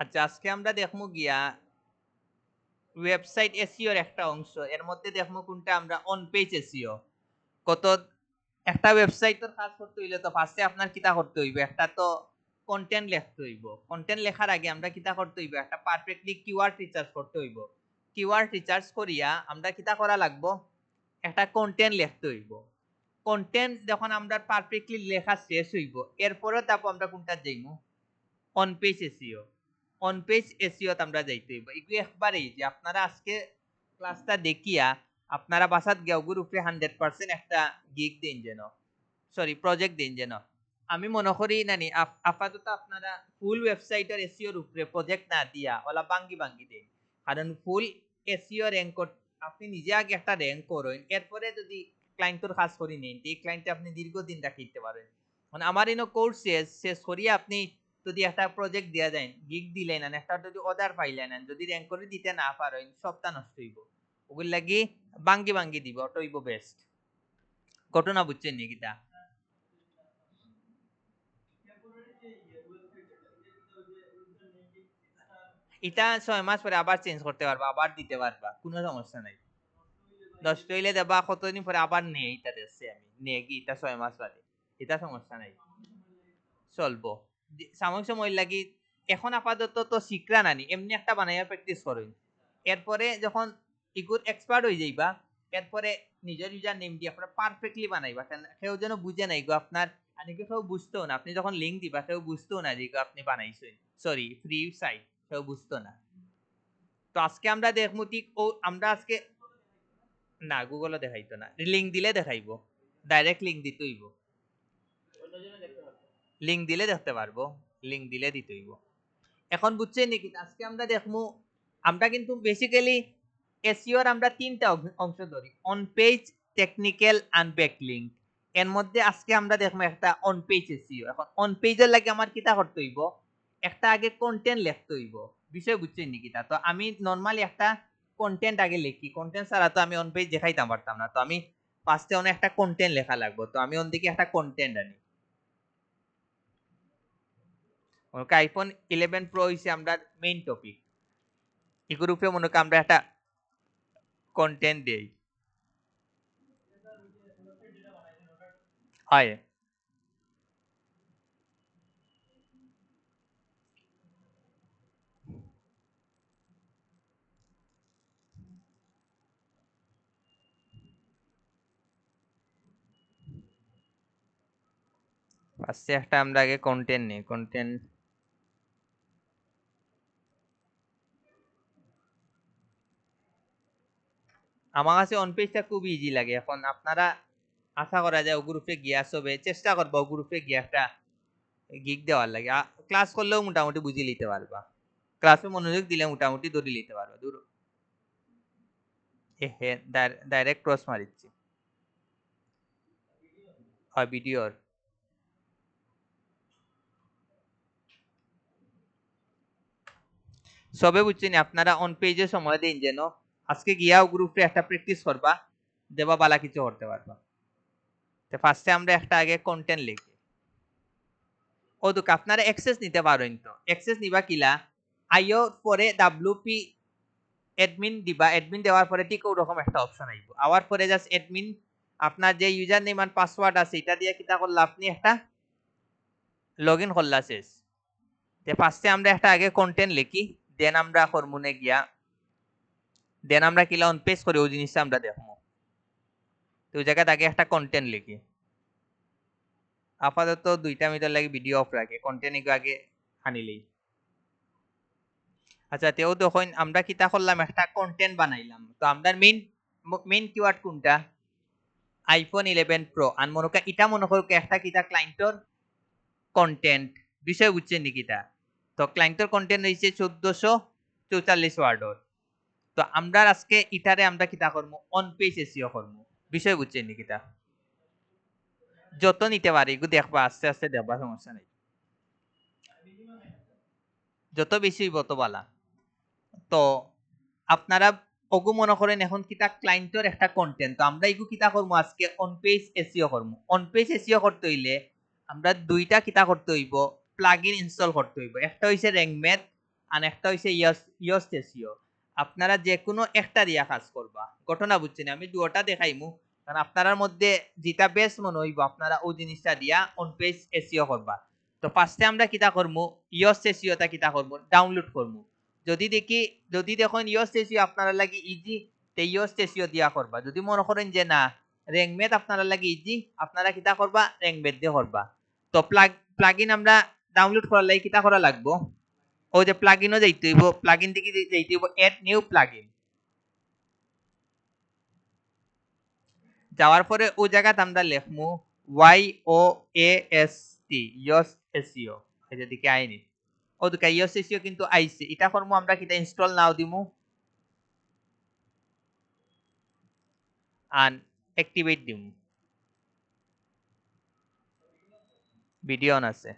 আচ্ছা, আজকে আমরা দেখমু গিয়া ওয়েবসাইট এসইওর একটা অংশ। এর মধ্যে দেখমু কোনটা আমরা অন পেজ এসইও। কত একটা ওয়েবসাইটের কাজ করতে হইলে তো ফার্স্টে আপনার কিতা করতে হইবে, একটা তো কন্টেন্ট লিখতে হইব। কন্টেন্ট লেখার আগে আমরা কিতা করতে হইব, একটা পারফেক্টলি কিওয়ার্ড রিসার্চ করতে হইব। কিওয়ার্ড রিসার্চ করিয়া আমরা কিতা করা লাগবো, একটা কন্টেন্ট লিখতে হইব। কন্টেন্ট যখন আমরা পারফেক্টলি লেখা শেষ হইব, এরপরে তারপর আমরা কোনটা যাইমু, on page SEO. On page SEO তে আমরা যাইতে হইব। এগুলো একবারেই যে আপনারা আজকে ক্লাসটা দেখিয়া আপনারা বাসাত গিয়া ওগুর উপরে 100% একটা গিগ দিন যেন, সরি প্রজেক্ট দিন যেন। আমি মনে করি নানি আপাতত আপনারা ফুল ওয়েবসাইটের এসইওর উপরে প্রজেক্ট না দিয়া ওলা বাঙ্গি বাঙ্গি দিন। কারণ ফুল এসইও র্যাঙ্ক আপনি নিজে আগে একটা র্যাঙ্ক করেন, এরপরে যদি ক্লায়েন্টর কাজ করি নেন, এই ক্লায়েন্টে আপনি দীর্ঘদিন রাখিতে পারেন। মানে আমার ইনো কোর্স শেষ শেষ করিয়া আপনি যদি একটা প্রজেক্ট দিয়া দেন, গিগ দিলেন, একটা যদি অর্ডার পাইলেন, যদি র্যাঙ্ক করে দিতে না পারেন, সপ্তাহ নষ্ট হইব। ওগুলো লাগি বাঙ্গি বাঙ্গি দিব, ওটা হইব বেস্ট। ঘটনা বুঝছেন নি কিতা? এটা 6 মাস পরে আবার চেঞ্জ করতে পারবা, আবার দিতে পারবা, কোনো সমস্যা নাই। নষ্ট হইলে দেবা, কতদিন পরে আবার নে, এটা দেখছি আমি নে কি এটা 6 মাস বাদে, এটা সমস্যা নাই, চলবো। সাময়িক সময় লাগি। এখন আপাতত তো শিখরা নানি, এমনি একটা বানাইয়া প্র্যাকটিস করুন। এরপরে যখন ইগুর এক্সপার্ট হয়ে যাইবা, এরপরে নিজের ইউজার নেম দিয়ে আপনারা পারফেক্টলি বানাইবা, কেউ যেন বুঝে নাই গো আপনার, অনেকে কেউ বুঝতেও না, আপনি যখন লিঙ্ক দিবা কেউ বুঝতেও না যে আপনি বানাইছেন, সরি ফ্রি সাইট, কেউ বুঝতো না। তো আজকে আমরা দেখবো ঠিক ও, আমরা আজকে না গুগলও দেখাইতো না, লিঙ্ক দিলে দেখাইবো, ডাইরেক্ট লিঙ্ক দিতে হইব, লিঙ্ক দিলে দেখতে পারবো, লিঙ্ক দিলে দিতে হইব। এখন বুঝছেন নাকি? আজকে আমরা দেখবো, আমরা কিন্তু বেসিক্যালি এসইওর আমরা তিনটা অংশ ধরি, on page, technical and backlink. এর মধ্যে আজকে আমরা দেখবো একটা অন পেজ এসইও। এখন অন পেজের লাগে আমার কিতা করতে হইব, একটা আগে কন্টেন্ট লিখতে হইব। বিষয় বুঝছেন নাকি? তা তো আমি নরমালি একটা কন্টেন্ট আগে লিখি, কন্টেন্ট ছাড়া তো আমি অন পেজ দেখাইতে পারতাম না। তো আমি ফার্স্টে অনেক একটা কন্টেন্ট লেখা লাগবে, তো আমি ওন দিকে একটা কন্টেন্ট আনি। আইফোন 11 প্রো হইছে আমরা মেইন টপিক, এই গ্রুপে মনে করি আমরা একটা কন্টেন্ট দেই। হয় ফার্স্টে একটা আমরা আগে কন্টেন্ট নেই, কন্টেন্ট। আমার কাছে অন পেজটা খুব ইজি লাগে। এখন আপনারা আশা করা যায় ও গ্রুপে গিয়া সবে চেষ্টা করবো ও গ্রুপে গিয়া একটা গিগ দেওয়ার লাগে, ক্লাস করলেও মোটামুটি বুঝিয়ে নিতে পারবা, ক্লাসে মনোযোগ দিলে মোটামুটি ধরে নিতে পারবা। দূর হে ডাইরেক্ট ক্রস মারিচ্ছি, হয় ভিডিওর। সবে বুঝছেন আপনারা অন পেজে সময় দিন যেন, আজকে গিয়া ও গ্রুপে একটা প্র্যাকটিস করবা, দেবা বালা কিছু করতে পারবা। তো ফার্স্টে আমরা একটা আগে কন্টেন্ট লিখি। ও তো আপনারা অ্যাক্সেস নিতে পারেন, তো অ্যাক্সেস নিবা কিলা, আইও পরে ডাব্লিউপি অ্যাডমিন দিবা, অ্যাডমিন দেওয়ার পরে ঠিক ওরকম একটা অপশন আইব, আবার পরে জাস্ট অ্যাডমিন আপনার যে ইউজার নেম আর পাসওয়ার্ড আছে এটা দিয়ে কিতা করলা, আপনি একটা লগইন করলা, শেষ। তে ফার্স্টে আমরা একটা আগে কন্টেন্ট লিখি, দেন আমরা হরমোনে গিয়া, দেন আমরা কিলা অন পেজ করে ওই জিনিসটা আমরা দেখবো। তো ওই জায়গায় আগে একটা কন্টেন্ট লিখি, আপাতত 2 মিনিট লাগে ভিডিও অফ রাখে, কন্টেন্ট আগে আনিলেই। আচ্ছা, তেও তখন আমরা কিতা করলাম, একটা কন্টেন্ট বানাইলাম। তো আমরা মেইন মেইন কিওয়ার্ড কোনটা, আইফোন 11 প্রো। আর মনে কর এটা মনে করো একটা কিতা ক্লায়েন্টর কন্টেন্ট, বিষয় বুঝছেন নাকি? তা তো ক্লায়েন্টর কন্টেন্ট হইছে 1444 ওয়ার্ডর। তো আমরা আজকে ইটারে আমরা কিতা করবো, অন পেজ এসইও করবো, বিষয় বুঝছেন নাকি? তা যত নিতে পারি এগুলো দেখবা, আস্তে আস্তে দেখবা, সমস্যা নেই, যত বেশি হইব তত বালা। তো আপনারা ওগু মনে করেন এখন কিতা ক্লায়েন্টর একটা কন্টেন্ট, তো আমরা এগু কিতা করবো আজকে অন পেজ এসইও করবো। অন পেজ এসইও করতে হইলে আমরা দুইটা কিতা করতে হইব, প্লাগইন ইনস্টল করতে হইব। একটা হইছে র্যাঙ্ক ম্যাথ, আর একটা হইছে ইয়স এসিও। আপনারা যে কোনো একটা দিয়া কাজ করবা, ঘটনা বুঝছেন, আমি দুটা দেখাইমু, কারণ আপনার মধ্যে যেটা বেশ মনে হইব আপনারা ওই জিনিসটা দিয়া অন পেজ এসিও করবা। তো ফার্স্টে আমরা কিতা করবো, ইয়স এসিওটা কিতা করবো, ডাউনলোড করবো। যদি দেখি, যদি দেখেন ইয়স এসিও আপনারা লাগি ইজি, তে ইয়স এসিও দিয়া করবা। যদি মনে করেন যে না র্যাঙ্কমেট আপনারা লাগি ইজি, আপনারা কিতা করবা, র্যাঙ্কমেট দিয়ে করবা। তো প্লাগইন আমরা ডাউনলোড করার লাগি কিতা করা লাগবো, ওই যে প্লাগইনও যাইতে হইব, প্লাগইন থেকে যাইতে হইব এড নিউ প্লাগইন। যাওয়ার পরে ওই জায়গাতে আমরা লিখমু YOAST ইয়স এসইও, এই যে দিকে আইনি ও দিকে ইয়স এসইও কিন্তু আইছে। এটা করমু আমরা কিটা ইনস্টল নাও দিমু আর অ্যাক্টিভেট দিমু। ভিডিও অন আছে,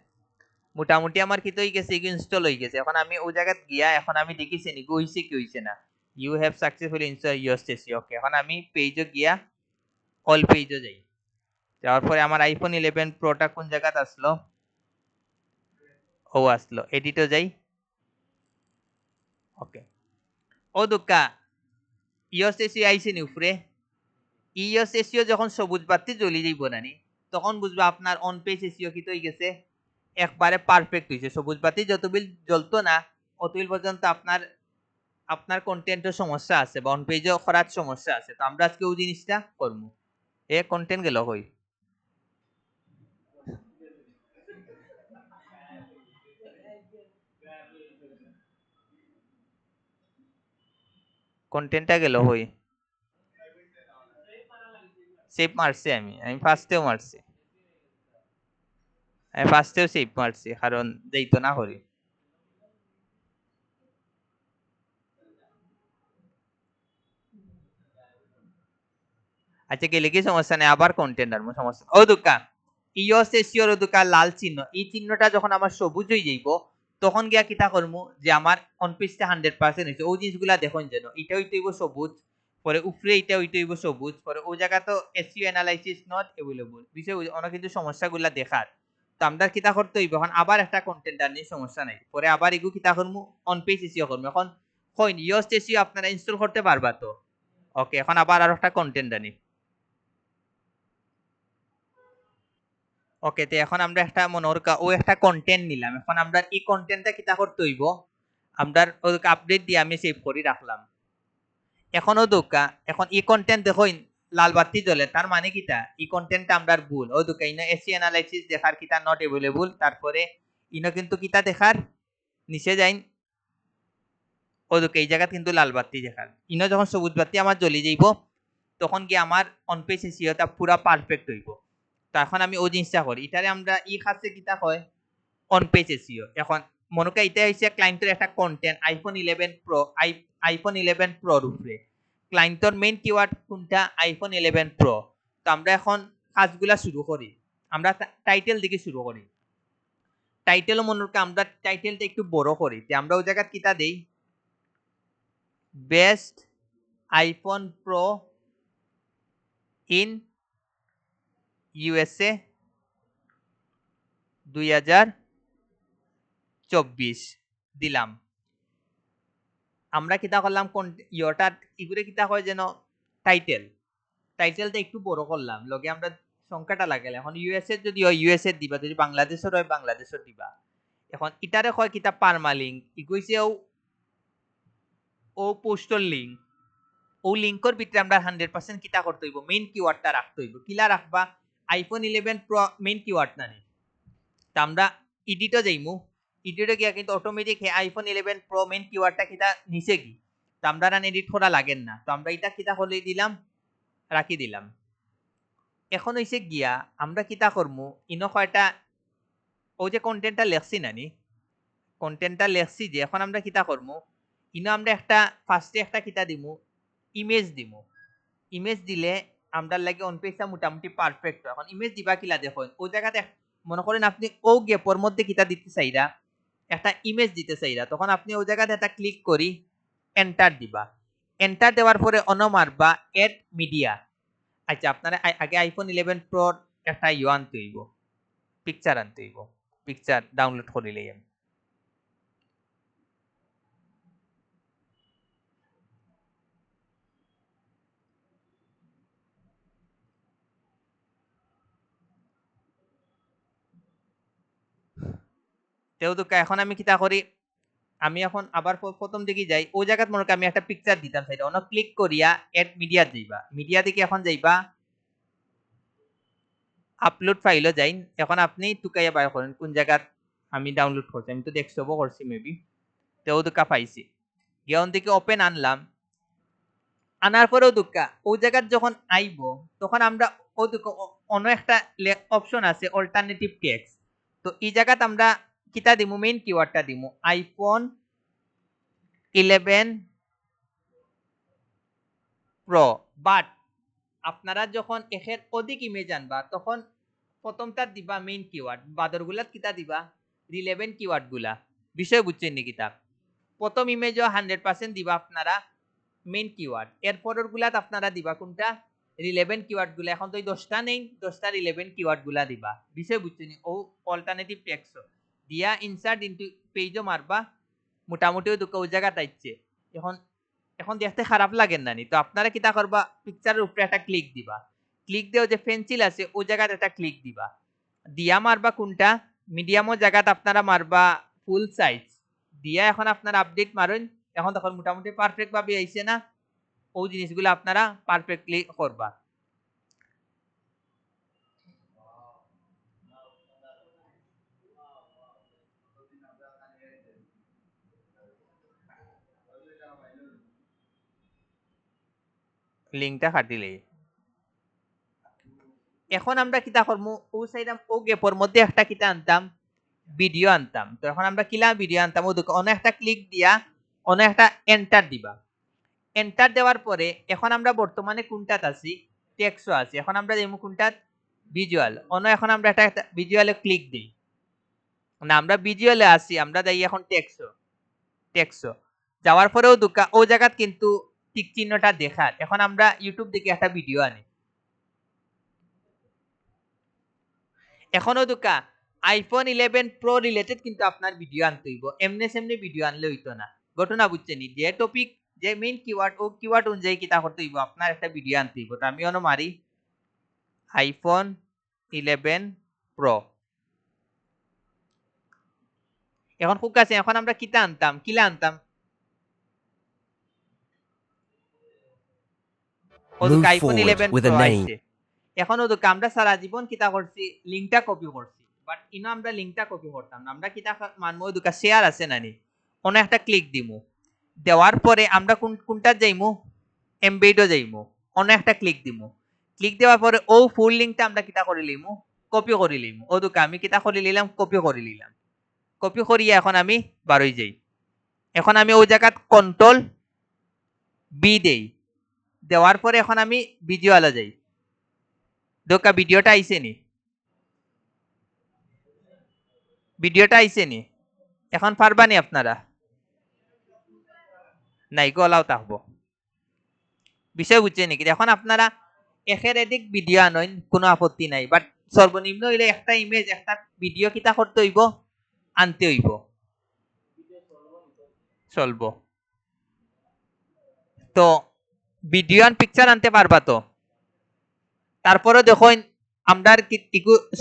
মোটামুটি আমার কিতো হয়ে গেছে, ইনস্টল হয়ে গেছে। এখন আমি ওই জায়গায় গিয়া এখন আমি দেখিছি নি হইছে কি হইছে না, you have successfully install Yoast SEO. Okay, এখন আমি পেজে গিয়া অল পেজে যাই। যাওয়ার পরে আমার আইফোন 11 প্রোটা কোন জায়গাতে আসলো, ও আসলো, এডিটও যাই। ওকে, ও দুকা ইয়স এসইও আইছে নি উপরে। ইয়স এসইও যখন সবুজ বাতি জ্বলি যাইব নানি, তখন বুঝবা আপনার অন পেজ এসইও কি হয়ে গেছে, একবারে পারফেক্ট হইছে। সবুজ বাতি যতবিল জ্বলতো না অতবিল পর্যন্ত আপনার আপনার কন্টেন্টের সমস্যা আছে বা অন পেজও করার সমস্যা আছে। তো আমরা আজকে ওই জিনিসটা করবো। এ কন্টেন্ট গেল কই, কন্টেন্টটা গেল কই, সেভ মারছি আমি ফার্স্টেও মারছি, আমি ফার্স্টেও সেভ মারছি কারণ দেইতো না করি। আচ্ছা গেলে কি সমস্যা নেই, আবার কন্টেন্ট আর সমস্যা। ও দোকান ইয়স এসিওর দোকান লাল চিহ্ন, এই চিহ্নটা যখন আমার সবুজ হয়ে যাইব তখন গিয়া কিতা করমু, যে আমার অন পেজটা 100% হইছে। ওই জিনিসগুলা দেখুন যেন এটা হইতে হইব সবুজ, পরে উপরে এটা হইতে হইব সবুজ, পরে ওই জায়গা তো এসইও অ্যানালাইসিস নট অ্যাভেলেবল বিষয় অনেক কিন্তু সমস্যাগুলা দেখার। তো আমরা কিতা করতে হইব, এখন আবার একটা কন্টেন্ট আর নিয়ে সমস্যা নাই, পরে আবার এগু কিতা করমু, অন পেজ এসইও করমু। এখন কইন ইয়স এসইও আপনারা ইনস্টল করতে পারবা তো। ওকে, এখন আবার আর একটা কন্টেন্ট আনি। ওকে, তো এখন আমরা একটা মনোরকা ও একটা কন্টেন্ট নিলাম। এখন আমরা এই কন্টেন্টটা কিতা করতে হইব, আমরা ওকে আপডেট দিয়ে আমি সেভ করে রাখলাম। এখনো দোকা এখন এই কন্টেন্ট দেখো লাল বাতি জ্বলে, তার মানে কিটা এই কন্টেন্টটা আমরা ভুল। ও দোকা ইনো এসি অ্যানালাইসিস দেখার কিটা নট अवेलेबल, তারপরে ইনো কিন্তু কিটা দেখার নিচে যাইন, ও দোকা এই জায়গা কিন্তু লাল বাতি দেখার। ইনো যখন সবুজ বাতি আমার জ্বলি যাইব তখন কি আমার অন পেজ এসিওটা পুরা পারফেক্ট হইব। তো এখন আমি ওই জিনিসটা করি, এটারে আমরা ই খাসে কিতা হয়, অন পেজ এসইও। এখন মনে করি এটা হচ্ছে ক্লায়েন্টের একটা কন্টেন্ট আইফোন 11 প্রো, আইফোন 11 প্রোর উপরে। ক্লায়েন্টের মেইন কিওয়ার্ড কোনটা, আইফোন 11 প্রো। তো আমরা এখন কাজগুলা শুরু করি, আমরা টাইটেল দিকে শুরু করি। টাইটেল মনে করি আমরা টাইটেলটা একটু বড় করি, যে আমরা ওই জায়গা কিতা দেই, best iPhone pro in USA 2024 দিলাম। আমরা কিতা করলাম কোন ইয়টা ইগুরে কিতা হয় যেন টাইটেল, টাইটেলটা একটু বড় করলাম, লগে আমরা সংখ্যাটা লাগাইলাম। এখন ইউএসএ যদি হয় ইউএসএ দিবা, যদি বাংলাদেশের হয় বাংলাদেশের দিবা। এখন ইটারে হয় কিতা পারমালিঙ্ক, ইগুইছে ও পোস্টর লিঙ্ক, ও লিঙ্কর ভিতরে আমরা 100% কিতা করতে হইব, মেইন কিওয়ার্ডটা রাখতে হইব। কিলা রাখবা, আইফোন 11 প্রো মেইন কিওয়ার্ড না নি। তা আমরা এডিটে যাইমু, এডিটে গিয়া কিন্তু অটোমেটিক আইফোন 11 প্রো মেইন কিওয়ার্ডটা কিতা নিচে কি, তো আমরা রান এডিট করা লাগেন না। তো আমরা এটা কিতা হলে দিলাম, রাখি দিলাম। এখন হইছে গিয়া আমরা কিতা করমু, ইনো কয়টা ও যে কন্টেন্টটা লেখছি নানি, কন্টেন্টটা লেখছি যে, এখন আমরা কিতা করমু, ইনো আমরা একটা ফার্স্টে একটা কিতা দিমু, ইমেজ দিমু। ইমেজ দিলে আমরা লাগে অন পেজটা মোটামুটি পারফেক্ট। এখন ইমেজ দিবা কিলা দেখুন, ও জায়গাতে মনে করেন আপনি ও গ্যাপের মধ্যে কিতা দিতে চাইরা, একটা ইমেজ দিতে চাইরা, তখন আপনি ওই জায়গাতে একটা ক্লিক করি এন্টার দিবা। এন্টার দেওয়ার পরে অন মারবা এড মিডিয়া। আচ্ছা আপনারা আগে আইফোন 11 প্রোর একটা ইউ আনতে হইব, পিকচার আনতে হইব, পিকচার ডাউনলোড করিলেই আমি তেও দুকা এখন আমি কিতা করি আমি এখন আবার প্রথম দিকে যাই ওই জায়গাত মনে করি আমি একটা পিকচার দিতাম সাইডে অন ক্লিক করিয়া এড মিডিয়া যাইবা মিডিয়া দিকে এখন যাইবা আপলোড ফাইলও যাই এখন আপনি টুকাইয়া বাই করেন কোন জায়গাত আমি ডাউনলোড করছি আমি তো ডেস্কটপও করছি মেবি তেও দুকা পাইছি গিয়ন দিকে ওপেন আনলাম আনার পরেও দুকা ওই জায়গাত যখন আইব তখন আমরা ও দুকা অন্য একটা অপশন আছে অল্টারনেটিভ টেক্সট তো এই জায়গাত আমরা কিতা দিমু মেইন কিওয়ার্ডটা দিমু আইফোন 11 প্রো বাট আপনারা যখন একের অধিক ইমেজ আনবা তখন প্রথমটা দিবা মেইন কিওয়ার্ড বাদরগুলা কিতা দিবা রিলেভেন্ট কিওয়ার্ড গুলা বিষয় বুঝছেন নি কিতাব প্রথম ইমেজও 100% দিবা আপনারা মেইন কিওয়ার্ড এরপরের গুলাত আপনারা দিবা কোনটা রিলেভেন্ট কিওয়ার্ড গুলা এখন তো 10টা নেই 10টা রিলেভেন্ট কিওয়ার্ড গুলা দিবা বিষয় বুঝছেন নি ও অল্টারনেটিভ টেক্সট দিয়া ইনসার্ট ইনটু পেজও মারবা মোটামুটি ওই জায়গাটা আইছে এখন এখন দেখতে খারাপ লাগে না নি তো আপনারা কিতা করবা পিকচারের উপরে একটা ক্লিক দিবা ক্লিক দিও যে পেন্সিল আছে ওই জায়গাতে একটা ক্লিক দিবা দিয়া মারবা কোনটা মিডিয়ামও জায়গাতে আপনারা মারবা ফুল সাইজ দিয়া এখন আপনারা আপডেট মারুন এখন তখন মোটামুটি পারফেক্ট ভাবে আইছে না ওই জিনিসগুলো আপনারা পারফেক্টলি করবা লিংকটা কাটিলে এখন আমরা কিতা করবো ও সাইডাম ও গ্যাপের মধ্যে একটা কিতা আনতাম ভিডিও আনতাম তো এখন আমরা কিলা ভিডিও আনতাম ও অনেক একটা ক্লিক দিয়া অনেক একটা এন্টার দিবা এন্টার দেওয়ার পরে এখন আমরা বর্তমানে কোনটাত আছি টেক্সটও আছে এখন আমরা যেমন কোনটাত ভিজুয়াল অন্য এখন আমরা একটা ভিজুয়ালে ক্লিক দিই না আমরা ভিজুয়ালে আছি আমরা যাই এখন টেক্সটও যাওয়ার পরেও দুকা ও জায়গাত কিন্তু টিক চিহ্নটা দেখার এখন আমরা ইউটিউব থেকে একটা ভিডিও আনি এখনো দুকা আইফোন 11 প্রো রিলেটেড কিন্তু আপনার ভিডিও আনতে হইব এমনি সেমনি ভিডিও আনলে হইতো না ঘটনা বুঝছেন যে টপিক যে মেইন কিওয়ার্ড ও কিওয়ার্ড অনুযায়ী কিতা করতে হইব আপনার একটা ভিডিও আনতে হইব তো আমি অন মারি আইফোন 11 প্রো এখন খুব কাছে এখন আমরা কিতা আনতাম কিলা আনতাম ও তো আইফোন 11 প্রো আইছে এখন ও তো আমরা সারা জীবন কিতা করছি লিংকটা কপি করছি বাট ইনো আমরা লিংকটা কপি করতাম না আমরা কিতা মানমো দুকা শেয়ার আছে নানি অন একটা ক্লিক দিমু দেওয়ার পরে আমরা কোনটা যাইমু এমবেডও যাইমু অন একটা ক্লিক দিমু ক্লিক দেওয়ার পরে ও ফুল লিংকটা আমরা কিতা করে লিমু কপি করে লিমু ও দুকা আমি কিতা করে লিলাম কপি করে লিলাম কপি করিয়া এখন আমি বারই যাই এখন আমি ওই জায়গাত কন্ট্রোল বি দেই দেওয়ার পরে এখন আমি ভিজুয়ালে যাই দোকা ভিডিওটা আইছে নি ভিডিওটা আইছে নি এখন পারবানি আপনারা নাই গলাও থাকবো বিষয় বুঝছে নাকি এখন আপনারা একের এদিক ভিডিও আনইন কোনো আপত্তি নাই বাট সর্বনিম্ন হইলে একটা ইমেজ একটা ভিডিও কিতা করতে হইব আনতে হইব চলবো তো ভিডিও আর পিকচার আনতে পারবা তো তারপরে দেখুন আমরা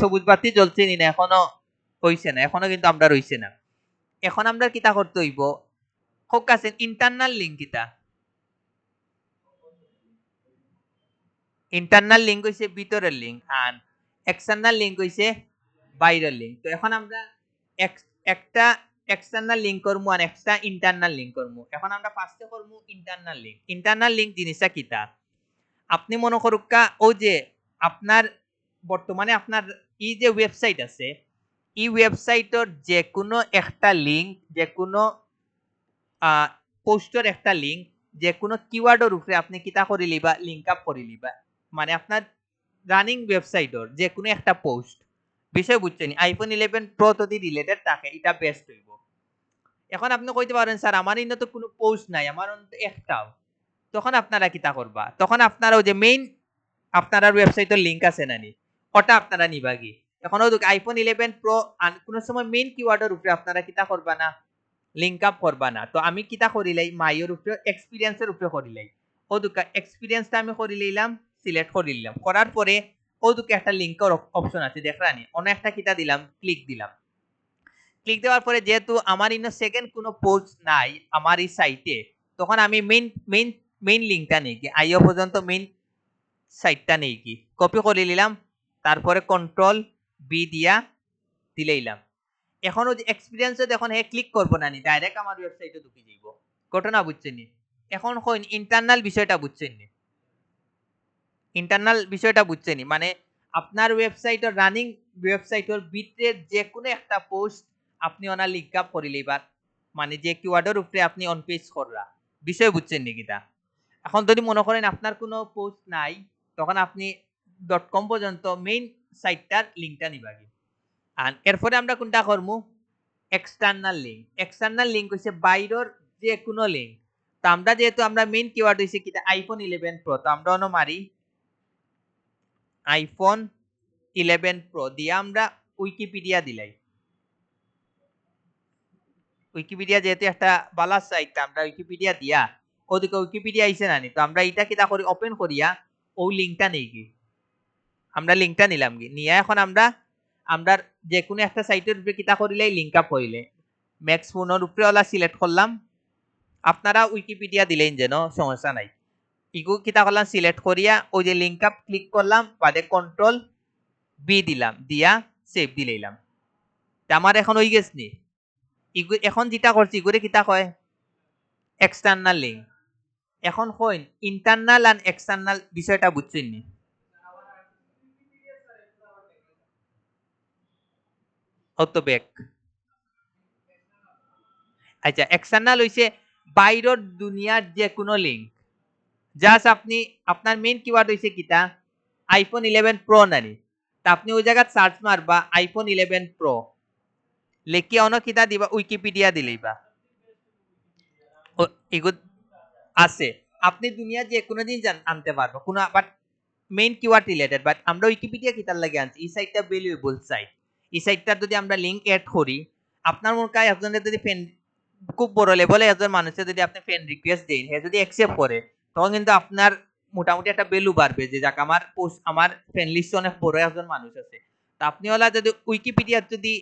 সবুজ বাতি জ্বলছে নি না এখনো হইছে না এখনো কিন্তু আমরা রইছে না এখন আমরা কিতা করতে হইব হোক আছে ইন্টারনাল লিঙ্ক কিতা ইন্টারনাল লিঙ্ক হইছে ভিতরের লিঙ্ক আর এক্সটার্নাল লিঙ্ক হইছে বাইরের লিঙ্ক তো এখন আমরা একটা এক্সটার্নাল লিঙ্ক করবো আর একটা ইন্টারনাল লিঙ্ক করবো এখন আমরা ফার্স্টে করবো ইন্টারনাল লিঙ্ক জিনিসটা কিতা আপনি মনে করুকা ও যে আপনার বর্তমানে আপনার এই যে ওয়েবসাইট আছে এই ওয়েবসাইটের যে কোনো একটা লিঙ্ক যে কোনো পোস্টের একটা লিঙ্ক যে কোনো কিওয়ার্ডের উপরে আপনি কিতা করে লিবা লিঙ্ক আপ করে লিবা মানে আপনার রানিং ওয়েবসাইটের যে কোনো একটা পোস্ট বিষয় বুঝছেন আইফোন 11 প্রো যদি রিলেটেড থাকে এটা বেস্ট হইব এখন আপনি কইতে পারেন স্যার আমার ইনো তো কোনো পোস্ট নাই আমার একটাও তখন আপনারা কিতা করবা তখন আপনারা ওই যে মেইন আপনার ওয়েবসাইটের লিঙ্ক আছে নানি ওটা আপনারা নিবা কি এখন ওই আইফোন 11 প্রো কোন সময় মেইন কিওয়ার্ডের উপরে আপনারা কিতা করবা না লিঙ্ক আপ করবা না তো আমি কিতা করিলাই মাইয়ের উপরে এক্সপিরিয়েন্সের উপরে করিলাই ও দুকা এক্সপিরিয়েন্সটা আমি করে লইলাম সিলেক্ট করে নিলাম করার পরে ও দুকে একটা লিঙ্কের অপশন আছে দেখরানি অন্য একটা কিতা দিলাম ক্লিক দিলাম ক্লিক দেওয়ার পরে যেহেতু আমার ইনো সেকেন্ড কোনো পোস্ট নাই আমার এই সাইটে, তখন আমি মেইন লিঙ্কটা নেই কি আইও পর্যন্ত মেইন সাইটটা নেই কি কপি করে নিলাম, তারপরে কন্ট্রোল বি দিয়া দিলেইলাম। এখন ওই এক্সপিরিয়েন্সে দেখুন হে ক্লিক করবো না নি, ডাইরেক্ট আমার ওয়েবসাইটে ঢুকে যাইব। ঘটনা বুঝছেন নি? এখন কইন ইন্টারনাল বিষয়টা বুঝছেন নি? ইন্টারনাল বিষয়টা বুঝছেন নি? মানে আপনার ওয়েবসাইটের রানিং ওয়েবসাইটের ভিতরে যে কোনো একটা পোস্ট আপনি ওনা লিংক আপ করে লইবার, মানে যে কিওয়ার্ডের উপরে আপনি অন পেজ কররা, বিষয় বুঝছেন নি কিটা? এখন যদি মনে করেন আপনার কোনো পোস্ট নাই, তখন আপনি .com পর্যন্ত মেইন সাইটটার লিংকটা নিবা কি। আর এরপরে আমরা কোনটা করমু? External link. এক্সটার্নাল লিঙ্ক হইছে বাইরের যে কোনো লিঙ্ক। তো আমরা যেহেতু আমরা মেইন কিওয়ার্ড হইছে কিটা আইফোন 11 প্রো, তো আমরা অন মারি আইফোন 11 প্রো দিয়ে আমরা উইকিপিডিয়া দিলাই। উইকিপিডিয়া যেহেতু একটা বালা সাইট, আমরা উইকিপিডিয়া দিয়া ওদিকে উইকিপিডিয়া আইছে নানি, তো আমরা এটা কিটা করি ওপেন করিয়া ওই লিঙ্কটা নেই কি, আমরা লিঙ্কটা নিলাম কি নিয়ে এখন আমরা আমরা যে কোনো একটা সাইটের উপরে কিটা করিলে লিঙ্ক আপ করিলে ম্যাক্স ফোনের উপরে ওলা সিলেক্ট করলাম, আপনারা উইকিপিডিয়া দিলেন যেন সমস্যা নাই। ইগু কিতা করলাম সিলেক্ট করিয়া ওই যে লিঙ্ক আপ ক্লিক করলাম, বাদে কন্ট্রোল বি দিলাম, দিয়া সেভ দিলাম। আমার এখন হয়ে গেছে নি। ইগু এখন যেটা করছি ইগুরে কিতা কয় এক্সটার্নাল লিঙ্ক। এখন কইন ইন্টারনাল আর এক্সটার্নাল বিষয়টা বুঝছেন নি? অত ব্যাক আচ্ছা, এক্সটার্নাল হইছে বাইরের দুনিয়ার যে কোনো লিঙ্ক। জাস্ট আপনি আপনার মেইন কিওয়ার্ড হইছে কিটা আইফোন 11 প্রো নানি, তা আপনি ওই জায়গা সার্চ মারবা আইফোন 11 প্রো লেখি অন কিটা দিবা উইকিপিডিয়া দিলেইবা এগু আছে। আপনি দুনিয়া যে কোনো দিন আনতে পারবো কোনো, but main keyword related. But আমরা উইকিপিডিয়া কিতার লাগে আনছি, এই সাইটটা ভ্যালুয়েবল সাইট। এই সাইটটার যদি আমরা লিংক এড করি, আপনার মনে হয় একজনের যদি ফ্রেন্ড খুব বড় লেভেলে একজন মানুষের যদি আপনি ফ্রেন্ড রিকোয়েস্ট দেন, হে যদি অ্যাকসেপ্ট করে, তখন কিন্তু আপনার মোটামুটি একটা ভ্যালু বাড়বে যে যাক আমার পোস্ট আমার ফ্রেন্ড লিস্টে অনেক বড় একজন মানুষ আছে। তা আপনি হলা যদি উইকিপিডিয়ার যদি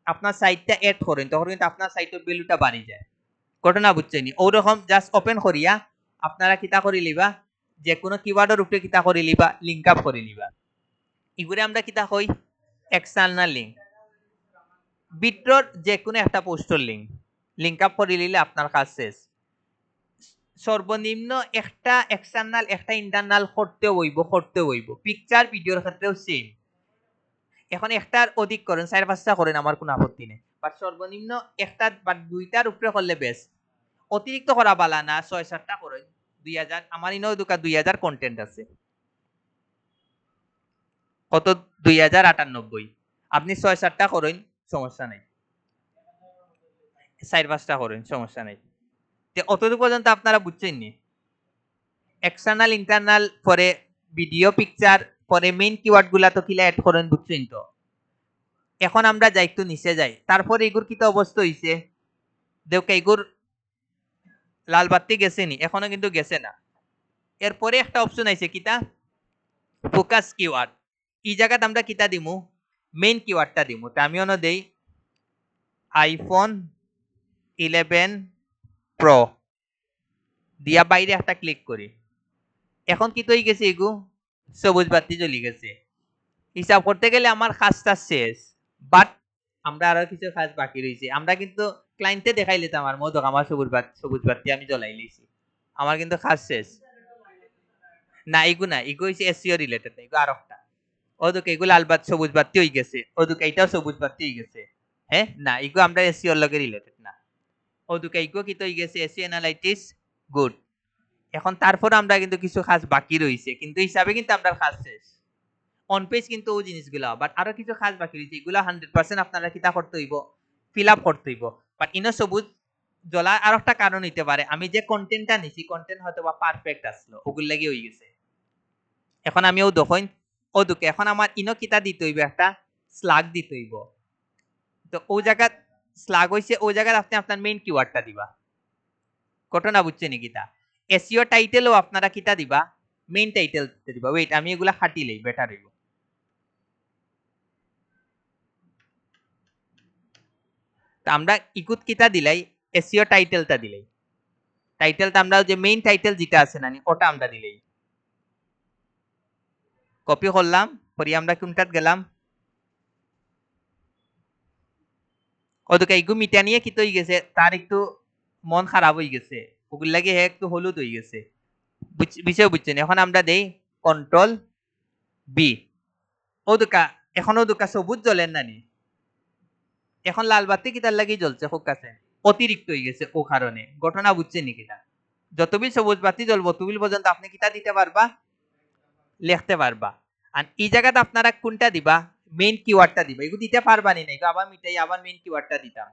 আপনার সাইটটা এড করেন, তখন কিন্তু আপনার সাইটের ভ্যালুটা বাড়ি যায়। ঘটনা বুঝছেন? ওরকম জাস্ট ওপেন করিয়া আপনারা কিতা করে লিবা যে কোনো কিওয়ার্ডের উপরে কিতা করে লিবা লিংক আপ করে লিবা। ইগুরে আমরা কিতা কই এক্সটার্নাল লিংক। বিট্রোর যে কোনো একটা পোস্টের লিংক আপ করে নিলে আপনার কাজ শেষ। সর্বনিম্ন একটা এক্সটার্নাল একটা ইন্টারনাল করতে হইব। পিকচার ভিডিওর ক্ষেত্রেও সেম। এখন একটার অধিক করেন 4-5টা করেন, আমার কোনো আপত্তি নেই, বাট সর্বনিম্ন একটা বা দুইটার উপরে করলে বেস্ট। অতিরিক্ত করা বালা না, 6-7টা করেন। 2000 আমার ইনো দুকা 2000 কন্টেন্ট আছে। কত 2098, আপনি 6-7টা করেন সমস্যা নাই, 4-5টা করেন সমস্যা নাই। অতটুকু পর্যন্ত আপনারা বুঝছেন নি? এক্সটার্নাল ইন্টারনাল পরে ভিডিও পিকচার পরে মেইন কিওয়ার্ড গুলা তো কিলা এড করেন বুঝছেন তো। এখন আমরা যাই একটু নিচে যাই, তারপরে এগুর কিতা অবস্থা হইছে দেখ এগুর লাল বাতি গেছে নি, এখনো কিন্তু গেছে না। এরপরে একটা অপশন আইছে কিতা ফোকাস কিওয়ার্ড। এই জায়গাতে আমরা কিতা দিমু মেইন কিওয়ার্ডটা দিমু। তা আমি অন দেই আইফোন 11 প্রো দিয়া বাইরে একটা ক্লিক করি। এখন কি তৈরি গেছে এগু সবুজ বাতি জ্বলি গেছে। হিসাব করতে গেলে আমার কাজটা শেষ, বাট আমরা আরো কিছু কাজ বাকি রয়েছে। আমরা কিন্তু ক্লায়েন্টে দেখাই লিতাম আমার মধক আমার সবুজ বাতি আমি জ্বলাই লিছি, আমার কিন্তু কাজ শেষ। না এগু না, এগু হইছে এসইও রিলেটেড না, এগু আর একটা। ওদিকে এগুলো লাল বাতি সবুজ বাতি হয়ে গেছে, ওদিকে এটাও সবুজ বাতি হয়ে গেছে। হ্যাঁ না, এগু আমরা এসইওর লগে রিলেটেড না। ওদিকে এগু কি হয়ে গেছে এসইও অ্যানালাইটিক্স গুড। এখন তারপর আমরা কিন্তু কিছু কাজ বাকি রয়েছে, কিন্তু হিসাবে কিন্তু আমরা কাজ শেষ। অন পেজ কিন্তু ওই জিনিসগুলো, বাট আরো কিছু কাজ বাকি রয়েছে, এগুলো 100% আপনারা কিতা করতে হইব ফিল আপ করতে হইব। বাট ইনো সবুজ জ্বলা আর একটা কারণ হইতে পারে আমি যে কন্টেন্টটা নিছি কন্টেন্ট হয়তো বা পারফেক্ট আসলো, ওগুলো লাগি হয়ে গেছে। এখন আমি ও দেখুন ও দুকে এখন আমার ইনো কিতা দিতে হইব একটা স্লাগ দিতে হইব। তো ও জায়গা স্লাগ হইছে ও জায়গায় আপনি আপনার মেইন কিওয়ার্ডটা দিবা। ঘটনা বুঝছেন নি কিতা এসইও টাইটেলও আপনারা কিতা দিবা মেইন টাইটেল দিবা। ওয়েট আমি এগুলা খাটিলেই বেটার হইব। তো আমরা ইকুত কিতা দিলাই এসইও টাইটেলটা দিলাই টাইটেলটা আমরা যে মেইন টাইটেল যেটা আছে না ওটা আমরা দিলাই কপি করলাম পরে আমরা কোনটাত গেলাম ওদিকে ইগু মিটা নিয়ে কি হয়ে গেছে তার একটু মন খারাপ হয়ে গেছে ওগুলো লাগে হে একটু হলুদ হয়ে গেছে বিষয় বুঝছেন এখন আমরা দেই কন্ট্রোল বি ওদুকা এখন ওদুকা সবুজ জ্বলেন নানি এখন লাল বাতি কি তার লাগি জ্বলছে খুব কাছে অতিরিক্ত হয়ে গেছে ও কারণে ঘটনা বুঝছেন নি কিনা যতবিল সবুজ বাতি জ্বলবো ততবিল পর্যন্ত আপনি কিতা দিতে পারবা লিখতে পারবা আর এই জায়গাতে আপনারা কোনটা দিবা মেইন কিওয়ার্ডটা দিবা এগুলো দিতে পারবানি না এগুলো আবার মিটাই আবার মেইন কিওয়ার্ডটা দিতাম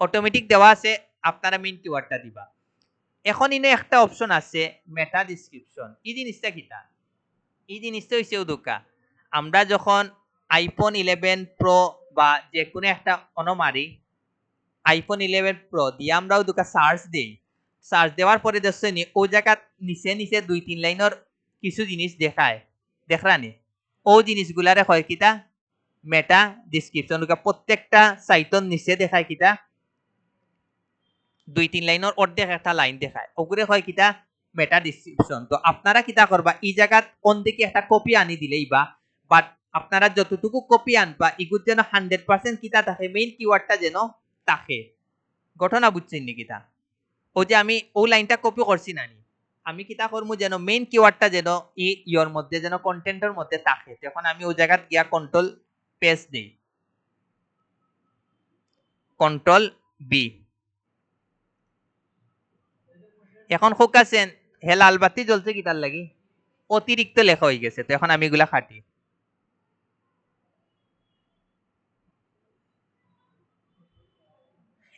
অটোমেটিক দেওয়া আছে আপনারা মেইন কিওয়ার্ডটা দিবা এখন ইনে একটা অপশন আছে মেটা ডেসক্রিপশন এই জিনিসটা কিটা এই জিনিসটা হইছে ওদুকা আমরা যখন আইফোন 11 প্রো বা যে কোনো একটা অনমারি আইফোন 11 প্রো দিয়ে আমরা ওদুকা সার্চ দেই সার্চ দেওয়ার পরে দেখছেন ও জায়গা নিচে নিচে 2-3 লাইনের কিছু জিনিস দেখায় দেখরানি ও জিনিসগুলারে হয় কিটা মেটা ডেসক্রিপশন প্রত্যেকটা সাইটর নিচে দেখায় কিটা 2-3 লাইনের অর্ধেক একটা লাইন দেখায় ওগুলো হয় কিটা মেটা ডেসক্রিপশন তো আপনারা কিটা করবা এই জায়গা কোন দিকে একটা কপি আনি দিলেই বা বাট আপনারা যতটুকু কপি আনবা এগুলো যেন 100% কিটা থাকে মেইন কিওয়ার্ডটা যেন থাকে ঘটনা বুঝছেন নি কিটা ও যে আমি ও লাইনটা কপি করছি নানি আমি কিতা করবো যেন মেইন কিওয়ার্ডটা যেন ইয়র মধ্যে যেন কন্টেন্টের মধ্যে থাকে তখন আমি ও জায়গা গিয়া কন্ট্রোল পেজ দেই কন্ট্রোল বি এখন ফোকাসেন হে লাল বাতি জ্বলছে কি তার লাগি অতিরিক্ত লেখা হয়ে গেছে তো এখন আমি এগুলা খাটি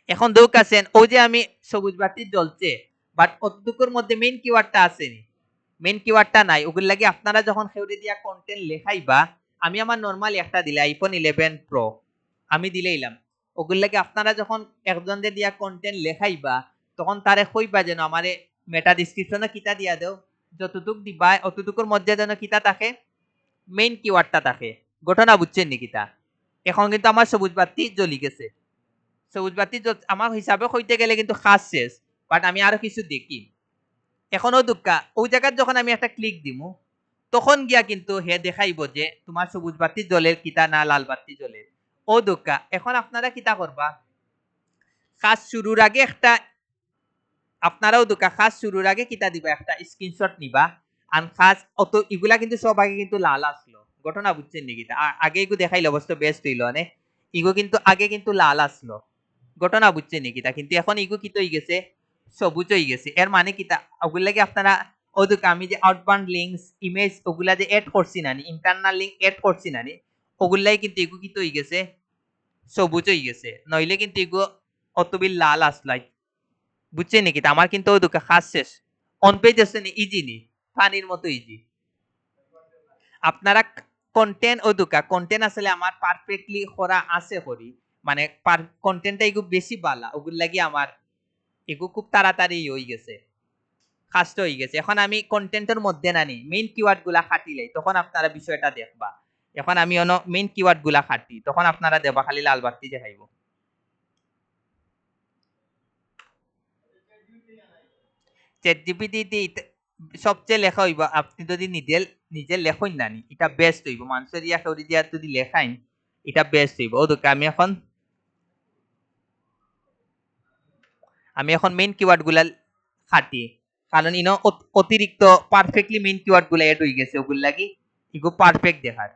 এখন দৌকাছেন ও যে আমি সবুজ বাতি জ্বলছে বাট অতটুকুর মধ্যে মেইন কিওয়ার্ডটা আসেনি মেইন কিওয়ার্ডটা নাই ওগুলো লাগে আপনারা যখন খেউরে দিয়া কন্টেন্ট লেখাইবা আমি আমার নরমালি একটা দিলে আইফোন 11 প্রো আমি দিলেইলাম ওগুলো লাগে আপনারা যখন একজনদের দিয়া কন্টেন্ট লেখাইবা তখন তারে কইবা যেন আমারে মেটা ডেসক্রিপশনে কিতা দিয়া দেও যতটুক দিবা অতটুকুর মধ্যে যেন কিতা থাকে মেইন কিওয়ার্ডটা থাকে ঘটনা বুঝছেন নি কিতা এখন কিন্তু আমার সবুজ বাতি জ্বলি গেছে সবুজ বাতি আমার হিসাবে হইতে গেলে কিন্তু কাজ শেষ বাট আমি আরো কিছু দেখি এখনো দুঃখা ওই জায়গায় যখন আমি একটা ক্লিক দিমু তখন গিয়া কিন্তু হে দেখাইব যে তোমার সবুজ বাতি জ্বলের কিতা না লাল বাতি জ্বলের ও দুঃখা এখন আপনারা কিতা করবা কাজ শুরুর আগে একটা আপনারাও দুঃখা কাজ শুরুর আগে কিতা দিবা একটা স্ক্রিনশট নিবা আর কাজ অত এগুলা কিন্তু সব আগে কিন্তু লাল আসলো ঘটনা বুঝছেন নাকি আগে এগু দেখাইলো অবশ্য বেস্ট হইল অনেক ইগো কিন্তু আগে কিন্তু লাল আসলো ঘটনা বুঝছেন নাকি কিন্তু এখন ইগো কি হয়ে গেছে সবুজ হয়ে গেছে এর মানে কিতা ওগুলো লাগে আপনারা ওদুক আমি যে আউটবাউন্ড লিঙ্কস ইমেজ ওগুলা যে এড করছি নানি ইন্টারনাল লিঙ্ক এড করছি নানি ওগুলাই কিন্তু ইগো কি হয়ে গেছে সবুজ হয়ে গেছে নইলে কিন্তু ইগো অতবিল লাল আসলাই বুঝছেন নাকি আমার কিন্তু ওদুক খাস শেষ অন পেজ আছে ইজি নি পানির মতো ইজি আপনারা কন্টেন্ট ওদুকা কন্টেন্ট আসলে আমার পারফেক্টলি করা আছে করি মানে কন্টেন্টটা এগু বেশি বালা ওগুলো লাগি আমার এগু খুব তাড়াতাড়ি হয়ে গেছে কাজটা হয়ে গেছে এখন আমি কন্টেন্টের মধ্যে নানি মেইন কিওয়ার্ড গুলা খাটিলাই তখন আপনারা বিষয়টা দেখবা এখন আমি অন মেইন কিওয়ার্ড গুলা খাটি তখন আপনারা দেবা খালি লাল বাতি দেখাইব চ্যাট জিপিটি সবচেয়ে লেখা হইব আপনি যদি নিজে লেখেন নানি এটা বেস্ট হইব মানুষের ইয়া কেউ দিয়া যদি লেখাইন এটা বেস্ট হইব ও দোকে আমি এখন মেইন কিওয়ার্ড গুলা খাটি কারণ ইনো অতিরিক্ত পারফেক্টলি মেইন কিওয়ার্ড গুলা এড হয়ে গেছে ওগুলো লাগি ইগো পারফেক্ট দেখার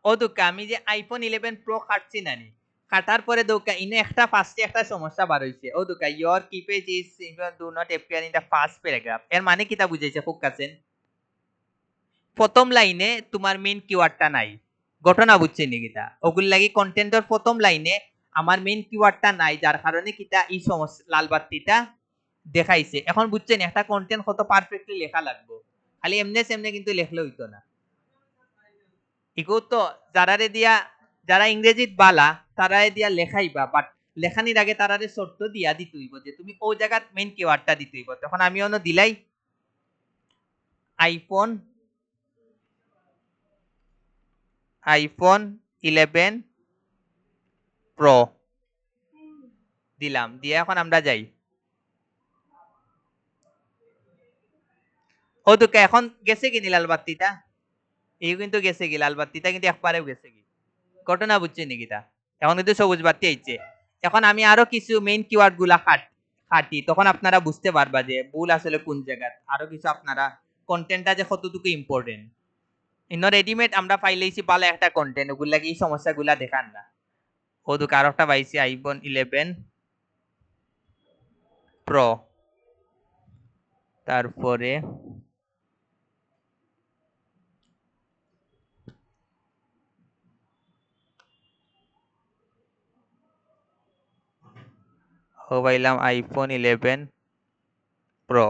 ও দোকা আমি যে আইফোন 11 প্রো কাটছি নানি কাটার পরে দোকা ইনে একটা ফার্স্টে একটা সমস্যা বার হইছে ও দোকা your key page is do not appear in the first paragraph এর মানে কিটা বুঝাইছে খুব কাছেন প্রথম লাইনে তোমার মেইন কিওয়ার্ডটা নাই, ঘটনা বুঝছেন নি কিতা, ওগুল লাগি কন্টেন্টর প্রথম লাইনে আমার মেইন কিওয়ার্ডটা নাই, যার কারণে কিতা এই সমস্যা লাল বাতিটা দেখাইছে। এখন বুঝছেন একটা কন্টেন্ট কত পারফেক্টলি লেখা লাগবে, খালি এমনে সেমনে কিন্তু লেখলে হইতো না। ইগো তো যারারে দিয়া, যারা ইংরেজিত বালা তারারে দিয়া লেখাইবা, বাট লেখানির আগে তারারে শর্ত দিয়া দিতে হইব যে তুমি ও জায়গাত মেইন কিওয়ার্ডটা দিতে হইব। তখন আমি অন্য দিলাই আইফোন আইফোন 11 প্রো দিলাম, দিয়ে এখন আমরা যাই। ও তো এখন গেছে কি লাল বাতিটা, এই কিন্তু গেছে কি লাল বাতিটা, কিন্তু একবারেও গেছে কি, ঘটনা বুঝছেন নাকি তা, এখন কিন্তু সবুজ বাতি আইছে। এখন আমি আরো কিছু মেইন কিওয়ার্ড গুলা খাটি, তখন আপনারা বুঝতে পারবা যে ভুল আসলে কোন জায়গায়, আরো কিছু আপনারা কন্টেন্টটা যে কতটুকু ইম্পর্টেন্ট। ইনো রেডিমেড আমরা পাইলেইছি পালা একটা কন্টেন্ট, ওগুলা কি সমস্যাগুলা দেখান না। ও তো কারো একটা পাইছি আইফোন 11 প্রো, তারপরে ও পাইলাম আইফোন 11 প্রো,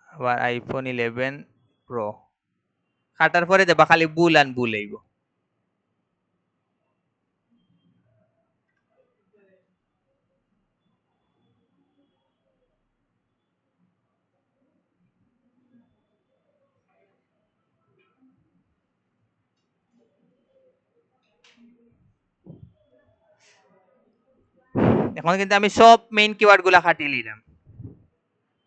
আবার আইফোন 11 প্রো, কাটার পরে দেবা খালি বুল আন বুল আইব। এখন কিন্তু আমি সব মেইন কিওয়ার্ড গুলা খাটি নিলাম।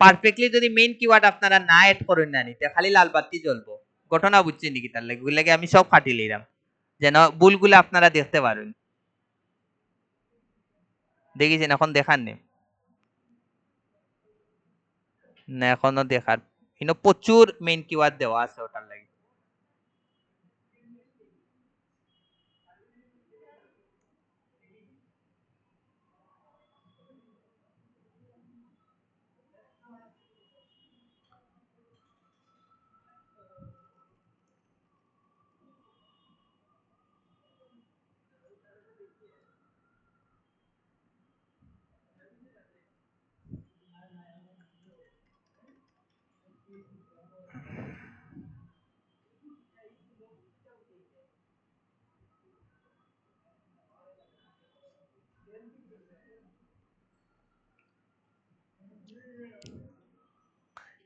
পারফেক্টলি যদি মেইন কিওয়ার্ড আপনারা না এড করেন না নিতে, খালি লাল বাতি জ্বলবো, ঘটনা বুঝছেন নাকি, তার লাগে আমি সব খাটি নিলাম যেন ভুলগুলো আপনারা দেখতে পারেন। দেখেছেন এখন দেখার নেই না, এখনো দেখার, কিন্তু প্রচুর মেইন কিওয়ার্ড দেওয়া আছে ওটার লাগে।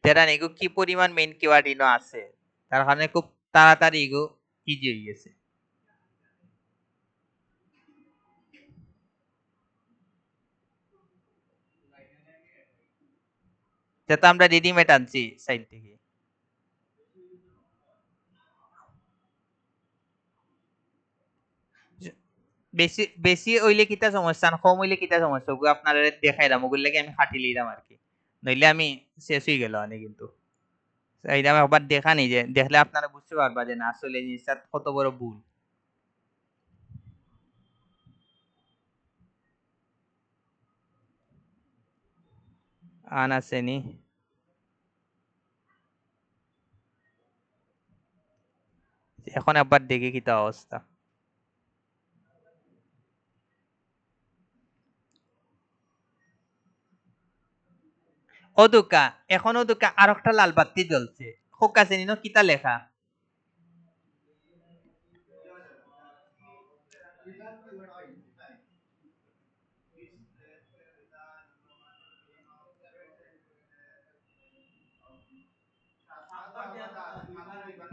তেরান এগু কি পরিমাণ মেইন কিওয়ার্ড ইনো আছে, তার কারণে খুব তাড়াতাড়ি এগু ইজি হয়ে গেছে। যেটা আমরা রেডিমেড আনছি সাইড থেকে। বেশি বেশি হইলে কিতা সমস্যা, কম হইলে কিতা সমস্যা, ওগুলো আপনারা দেখাইলাম, ওগুলো লাগে আমি খাটি লইলাম আর কি, নইলে আমি শেষ হয়ে গেল অনেক কিন্তু। এইটা আমি একবার দেখা নি, যে দেখলে আপনারা বুঝতে পারবা যে না আসলে এই জিনিসটা কত বড় ভুল। আন আসেনি, এখন একবার দেখি কিতা অবস্থা। ও দুকা, এখনো দুকা আর একটা লাল বাতি জ্বলছে, হোক আছে নিনো কিতা লেখা,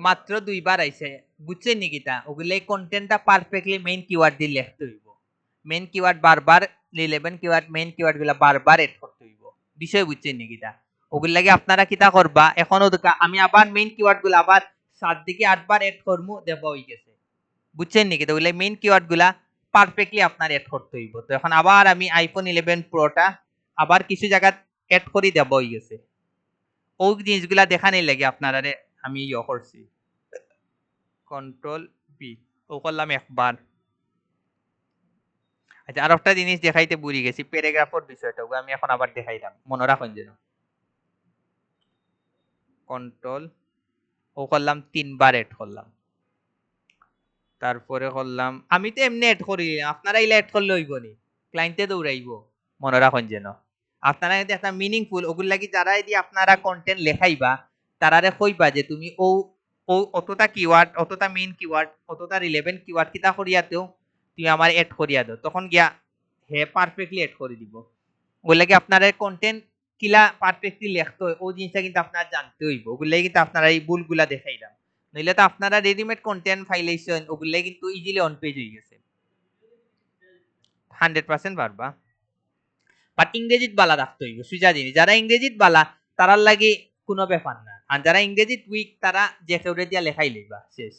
মাত্র 2 বার আইছে, বুঝছেন নি কিতা, ওগুলো কন্টেন্টটা পারফেক্টলি মেইন কিওয়ার্ড দিয়ে লিখতে হইব, মেইন কিওয়ার্ড বারবার 11 কিওয়ার্ড মেইন কিওয়ার্ড গুলা বারবার এড করতে হইব, বিষয় বুঝছেন নি কিতা। ওগুলো লাগে আপনারা কিতা করবা, এখনো দুকা আমি আবার মেইন কিওয়ার্ড গুলা আবার 7 থেকে 8 বার এড করমু, দেখো হই গেছে, বুঝছেন নি কিতা, ওগুলো মেইন কিওয়ার্ড গুলা পারফেক্টলি আপনার এড করতে হইব। তো এখন আবার আমি আইফোন 11 প্রোটা আবার কিছু জায়গা এড করি, দেব হই গেছে। ওই জিনিসগুলা দেখানোর লাগে আপনারা আমি ইয়ে করছি, কন্ট্রোল বি ও করলাম একবার। আচ্ছা আর একটা জিনিস দেখাইতে ভুলে গেছি, প্যারাগ্রাফের বিষয়টা, আমি এখন আবার দেখাইলাম, মনে রাখুন যেন। কন্ট্রোল ও করলাম 3 বার এড করলাম, তারপরে করলাম আমি তো এমনি এড করি, আপনারা ইলা এড করলে হইব নি, ক্লায়েন্টে দৌড়াইব। মনে রাখুন যেন আপনারা যদি একটা মিনিংফুল ওগুলো লাগি যারা যদি আপনারা কন্টেন্ট লেখাইবা তারারে কইবা যে তুমি ও ও অতটা কিওয়ার্ড, অতটা মেইন কিওয়ার্ড, অতটা রিলেভেন্ট কিওয়ার্ড কিতা করিয়াতেও তুমি আমার এড করিয়া দাও, তখন গিয়া হে পারফেক্টলি এড করে দিব। ওগুলো লাগি আপনারা কন্টেন্ট কিলা পারফেক্টলি লিখতে হয় ও জিনিসটা কিন্তু আপনারা জানতে হইব, ওগুলাই কিন্তু আপনারা এই ভুলগুলা দেখাইলাম, নইলে তো আপনারা রেডিমেড কন্টেন্ট ফাইলেশন ওগুলাই কিন্তু ইজিলি অন পেজ হয়ে গেছে। 100% পারবা, বাট ইংরেজিত বালা রাখতে হইব সুজা জিনিস, যারা ইংরেজিত বালা তারার লাগে কোনো ব্যাপার না, আর যারা ইংরেজিত উইক তারা যে কেউরে দিয়া লেখাই লইবা শেষ।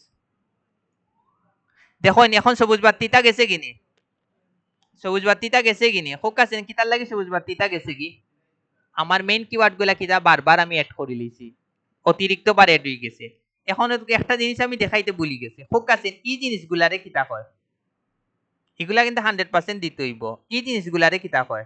দেখুন এখন সবুজ বাতিটা গেছে কিনি, সবুজ বাতিটা গেছে কিনি, হোক আছে কিতার লাগে সবুজ বাতিটা গেছে কি, আমার মেইন কিওয়ার্ড গুলা কিটা বারবার আমি এড করে লিছি, অতিরিক্ত বার এড হয়ে গেছে। এখন একটা জিনিস আমি দেখাইতে ভুলি গেছে, হোক আছে এই জিনিসগুলারে কিতা হয়, এগুলা কিন্তু 100% দিতে হইব, এই জিনিসগুলারে কিতা হয়,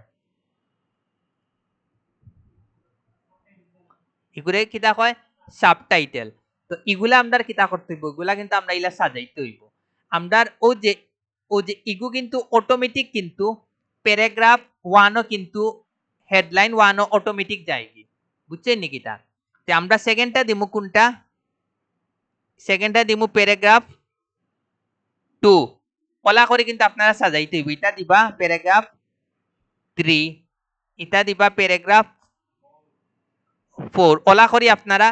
এগুলো কিতা কয় সাবটাইটেল। তো এগুলা আমরা কিতা করতে হইব, এগুলা কিন্তু আমরা ইলা সাজাইতে হইব। আমরা ও যে ইগু কিন্তু অটোমেটিক কিন্তু প্যারাগ্রাফ 1ও কিন্তু হেডলাইন 1ও অটোমেটিক যায়গি, বুঝছেন নাকি তা? তে আমরা সেকেন্ডটা দিমু কোনটা, সেকেন্ডটা দিমু প্যারাগ্রাফ 2, কলা করে কিন্তু আপনারা সাজাইতে হইব, এটা দিবা প্যারাগ্রাফ 3, এটা দিবা প্যারাগ্রাফ 4, ওলা করি আপনারা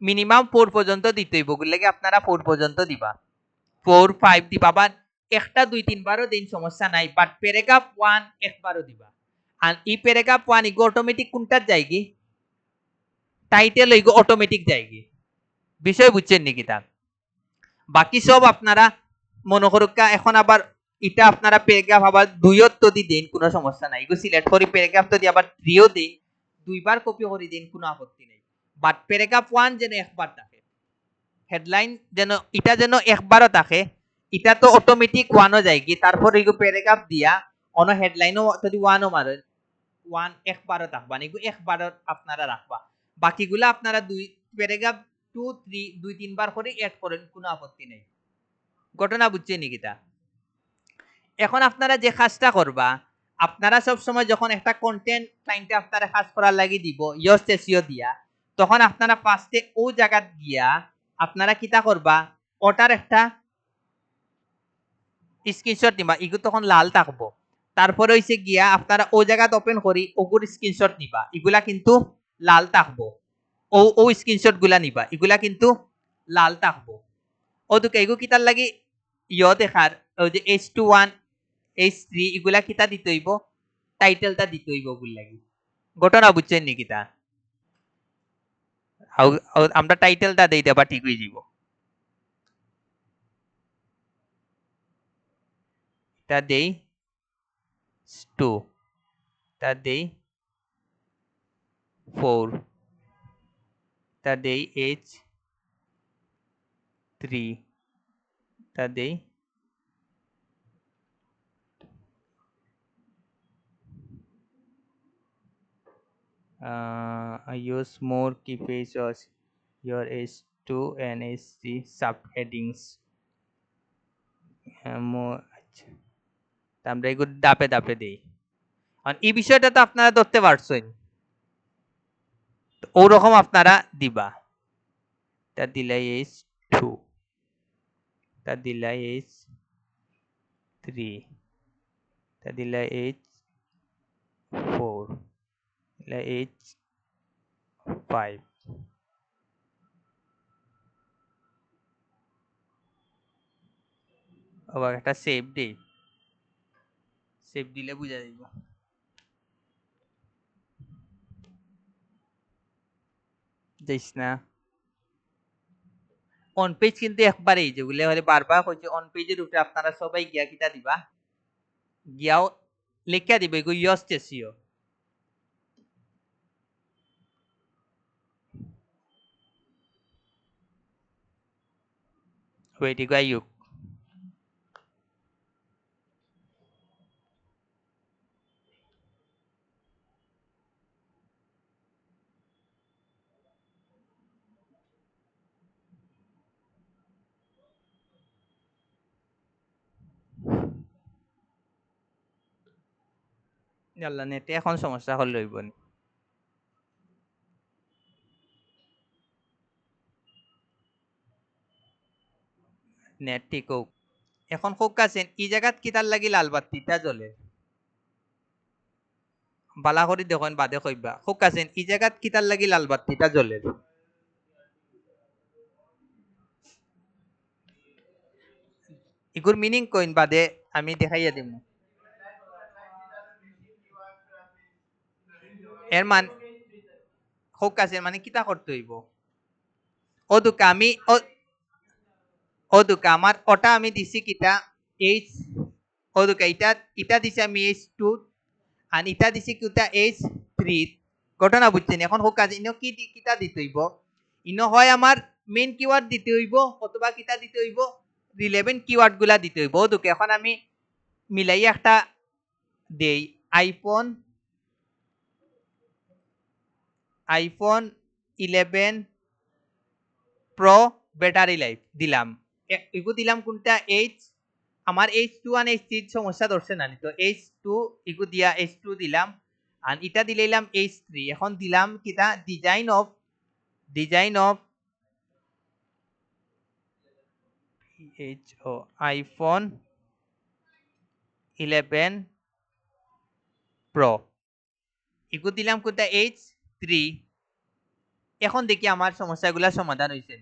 মিনিমাম 4 পর্যন্ত দিতে হইব, লাগে আপনারা 4 পর্যন্ত দিবা, 4 5 দিবা, বা একটা 2 3 বারও দিন সমস্যা নাই, বাট প্যারাগ্রাফ 1 একবারও দিবা। আর এই প্যারাগ্রাফ 1 ইগো অটোমেটিক কোনটা যায়গি, টাইটেল ইগো অটোমেটিক যায়গি, বিষয় বুঝছেন নাকি তা? বাকি সব আপনারা মনে করুকা, এখন আবার এটা আপনারা প্যারাগ্রাফ আবার 2ও তো দিন কোনো সমস্যা নাই, ইগো সিলেক্ট করি প্যারাগ্রাফ তো দি আবার 3ও দিন, 2বার কপি করে দিন কোনো আপত্তি নাই, বাট প্যারাগ্রাফ 1 যেন একবার থাকে, হেডলাইন যেন এটা যেন একবারও থাকে, এটা তো অটোমেটিক 1ও যায় কি, তারপর ইগো প্যারাগ্রাফ দিয়া অন হেডলাইনও যদি 1ও মারেন 1 একবারও থাকবা, ইগো একবারও আপনারা রাখবা, বাকিগুলা আপনারা দুই প্যারাগ্রাফ 2 3 2 3 বার করে এড করেন কোনো আপত্তি নেই। ঘটনা বুঝছেন নাকি তা? এখন আপনারা যে কাজটা করবা, আপনারা সব সময় যখন একটা কন্টেন্ট ক্লায়েন্টে আপনারা কাজ করার লাগি দিব ইয়োস এসইও দিয়া, তখন আপনারা ফার্স্টে ও জায়গা গিয়া আপনারা কিতা করবা, ওটার একটা স্ক্রিনশট নিবা, ইগু তখন লাল থাকবো, তারপরে হইছে গিয়া আপনারা ও জায়গাত ওপেন করি ওগুর স্ক্রিনশট নিবা, এগুলা কিন্তু লাল থাকবো, ও স্ক্রিনশট গুলা নিবা, এগুলা কিন্তু লাল থাকবো। ও তো এগু কিতার লাগি ইয় দেখার, ওই যে H21 H3 এগুলা কিতা দিতে হইব, টাইটেলটা দিতে হইব ওগুর লাগি। ঘটনা বুঝছেন নাকি তা? আমরা টাইটেলটা দেই দেবা ঠিক হয়ে যাব। এটা দেই 2, এটা দেই 4, এটা দেই H3, এটা দেই I use more key pages your H2 and H3 subheadings more, আমরা এগুলো দাপে দাপে দেই, আর এই বিষয়টা তো আপনারা ধরতে পারছেন, ওরকম আপনারা দিবা, এটা দিলাই H2, এটা দিলাই H3, এটা দিলাই H4, দিলাই H5, আবার একটা সেভ দেই, সেভ দিলে বুঝা যাইব। যাইস না অন পেজ কিন্তু একবারেই যেগুলো হলে বারবার হচ্ছে অন পেজের উপরে আপনারা সবাই গিয়া কিটা দিবা, গিয়াও লেখা দিবে এগো ইয়স চেসিও, ওয়েট এগো আইয়ুক আল্লাহ নেটে এখন সমস্যা হল লইব নি নেট ঠিক হোক এখন হোক আছেন ই জায়গাত কিতার লাগি লাল বাতিটা জ্বলে বালা করে দেখেন বাদে কইবা হোক আছেন ই জায়গাত কিতার লাগি লাল বাতিটা জ্বলে ইগুর মিনিং কইন বাদে আমি দেখাইয়া দিব এর মান হোক আছেন মানে কিতা করতে হইব ও দুকা আমি ও দুকা আমার ওটা আমি দিছি কিতা এইচ ও দুকা এটা এটা দিছি আমি H2 আর এটা দিছি কিতা H3 ঘটনা বুঝছেন এখন হোক কাজ ইনো কি কিতা দিতে হইব ইনো হয় আমার মেইন কিওয়ার্ড দিতে হইব অথবা কিতা দিতে হইব রিলেভেন্ট কিওয়ার্ড গুলা দিতে হইব ও দুকা এখন আমি মিলাই একটা দেই আইফোন 11 প্রো ব্যাটারি লাইফ দিলাম এগু দিলাম কোনটা আমার H2 আর H3 সমস্যা ধরছে না তো H2 এগু দিয়া H2 দিলাম আর এটা দিলাম H3 এখন দিলাম কিটা ডিজাইন অফ আইফোন 11 প্রো এগু দিলাম কোনটা H3 এখন দেখি আমার সমস্যাগুলা সমাধান হইছে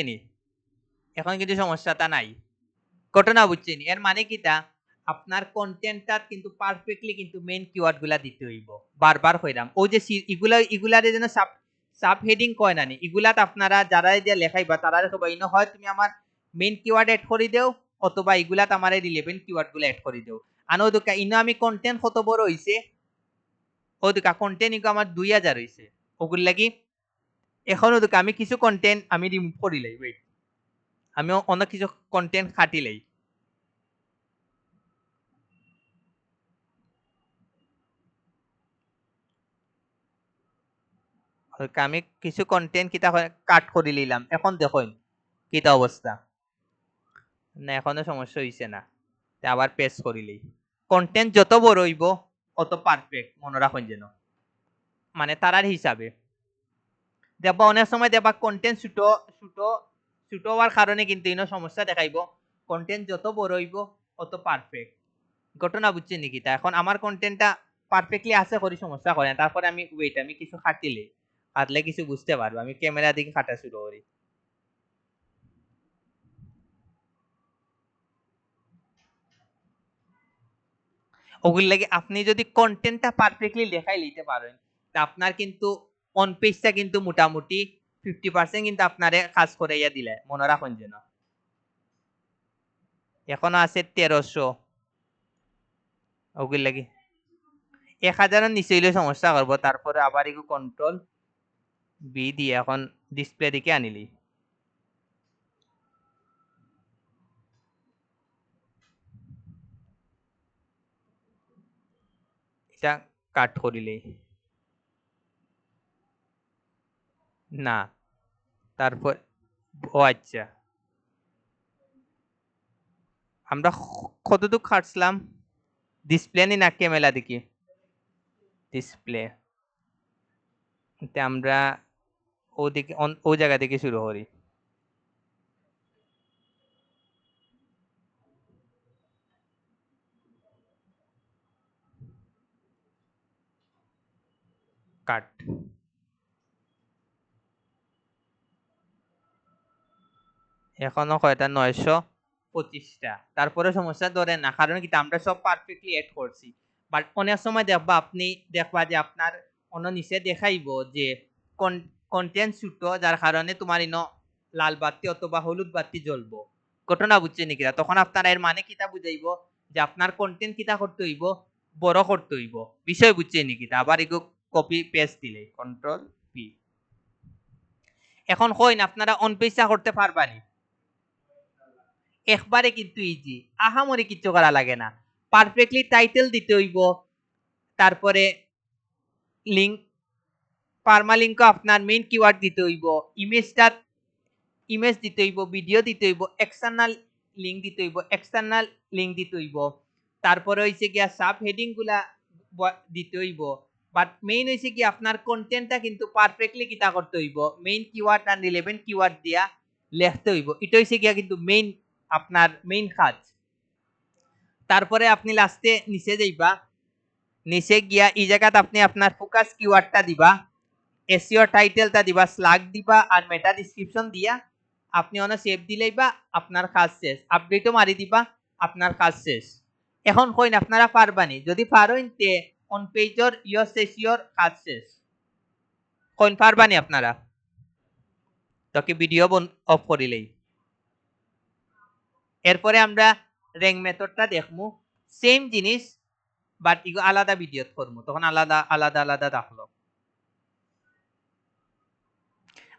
নি এখন কিন্তু সমস্যাটা নাই ঘটনা বুঝছেন এর মানে কিটা আপনার কন্টেন্টটা কিন্তু পারফেক্টলি কিন্তু মেইন কিওয়ার্ড গুলা দিতে হইব বারবার কইরাম ও যে ইগুলার যেন সাব হেডিং কয় নানি ইগুলাত আপনারা যারা যে লেখাইবা তারা সবাই ইনো হয় তুমি আমার মেইন কিওয়ার্ড এড করে দেও অথবা ইগুলাত আমার রিলেভেন্ট কিওয়ার্ড গুলা এড করে দেও আনো দুকা ইনো আমি কন্টেন্ট কত বড় হইছে ও দুকা কন্টেন্ট ইগো আমার 2000 হইছে ওগুল লাগি এখনো দুকা আমি কিছু কন্টেন্ট আমি রিমুভ করিলাই ওয়েট আমি অনেক কিছু কন্টেন্ট কাটিলাই আমি কিছু কন্টেন্ট কিতা কাট করে নিলাম এখন দেখুন কিতা অবস্থা না এখনো সমস্যা হইছে না আবার পেস্ট করিলেই কন্টেন্ট যত বড় হইব অত পারফেক্ট মনে রাখুন যেন মানে তারার হিসাবে দেখবা অনেক সময় দেখবা কন্টেন্ট ছোট হওয়ার কারণে কিন্তু ইনো সমস্যা দেখাইব কন্টেন্ট যত বড় হইব অত পারফেক্ট ঘটনা বুঝছেন নাকি তা এখন আমার কন্টেন্টটা পারফেক্টলি আছে করি সমস্যা করে না তারপরে আমি ওয়েট আমি কিছু খাটিলে কাটলে কিছু বুঝতে পারবো আমি ক্যামেরা দিকে খাটা শুরু করি ওগুলো লাগে আপনি যদি কন্টেন্টটা পারফেক্টলি লেখাই নিতে পারেন তা আপনার কিন্তু অন পেজটা কিন্তু মোটামুটি 50% কিন্তু আপনারে কাজ করাইয়া দিলে মনে রাখুন যেন এখনো আছে 1300 ওগুলো লাগে 1000 নিচে হইলে সমস্যা করবো তারপরে আবার একটু কন্ট্রোল বি দিয়ে এখন ডিসপ্লে দিকে আনিলি এটা কাট করিলে না তারপর ও আচ্ছা আমরা কতটুকু কাটছিলাম ডিসপ্লে নি না ক্যামেরা দেখি ডিসপ্লে আমরা ওদিকে ও জায়গা থেকে শুরু করি কাট এখনো কয়টা 925টা তারপরে সমস্যা ধরে না কারণ কি আমরা সব পারফেক্টলি এড করছি বাট অনেক সময় দেখবা আপনি দেখবা যে আপনার অন্য নিচে দেখাইব যে কন্টেন্ট ছোট যার কারণে তোমার ইনো লাল বাতি অথবা হলুদ বাতি জ্বলবো ঘটনা বুঝছে নাকি তখন আপনার এর মানে কিতা বুঝাইব যে আপনার কন্টেন্ট কিতা করতে হইব বড় করতে হইব বিষয় বুঝছে নাকি আবার এগো কপি পেস্ট দিলে কন্ট্রোল পি এখন কইন আপনারা অন পেজটা করতে পারবানি একবারে কিন্তু ইজি আহামরি কিচ্ছু করা লাগে না পারফেক্টলি টাইটেল দিতে হইব তারপরে লিংক পারমালিংক আপনার মেইন কিওয়ার্ড দিতে হইব ইমেজ দিতে হইব ভিডিও দিতে হইব এক্সটার্নাল লিঙ্ক দিতে হইব, এক্সটার্নাল লিঙ্ক দিতে হইব, তারপরে হইছে গিয়া সাব হেডিং গুলা দিতে হইব। বাট মেইন হইছে কি আপনার কন্টেন্টটা কিন্তু পারফেক্টলি কিতা করতে হইব, মেইন কিওয়ার্ড আর রিলেভেন্ট কিওয়ার্ড দিয়া লিখতে হইব। এটা হইছে গিয়া কিন্তু মেইন আপনার মেইন কাজ। তারপরে আপনি লাস্টে নিচে যাইবা, নিচে গিয়া এই জায়গাতে আপনি আপনার ফোকাস কিওয়ার্ডটা দিবা, এসইও টাইটেলটা দিবা, স্ল্যাগ দিবা আর মেটা ডেসক্রিপশন দিয়া আপনি অন সেভ দিলেইবা আপনার কাজ শেষ। আপডেটও মারি দিবা, আপনার কাজ শেষ। এখন কইন আপনারা পারবানি? যদি পারোইন তে অন পেজর ইয়োর শেষ, ইয়োর কাজ শেষ। কইন পারবানি আপনারা? তোকে ভিডিও অফ করিলেই। এরপরে আমরা র্যাঙ্ক মেথডটা দেখমু, সেম জিনিস বাট ইগো আলাদা ভিডিও করবো, তখন আলাদা আলাদা আলাদা দেখলো।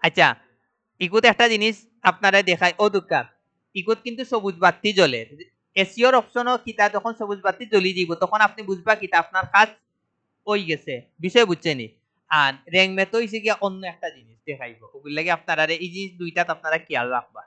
আচ্ছা, ইগুত একটা জিনিস আপনারা দেখায় ও দোকান, ইগুত কিন্তু সবুজ বাতি জ্বলে। এসিওর অপশনও কিতা যখন সবুজ বাতি জ্বলি দিব তখন আপনি বুঝবা কিতা আপনার কাজ হয়ে গেছে, বিষয় বুঝছেনি। আর র্যাঙ্ক মেথড হইছে গিয়া অন্য একটা জিনিস দেখাইবো, ওগুলো লাগে আপনারা এই জিনিস দুইটা আপনারা খেয়াল রাখবা।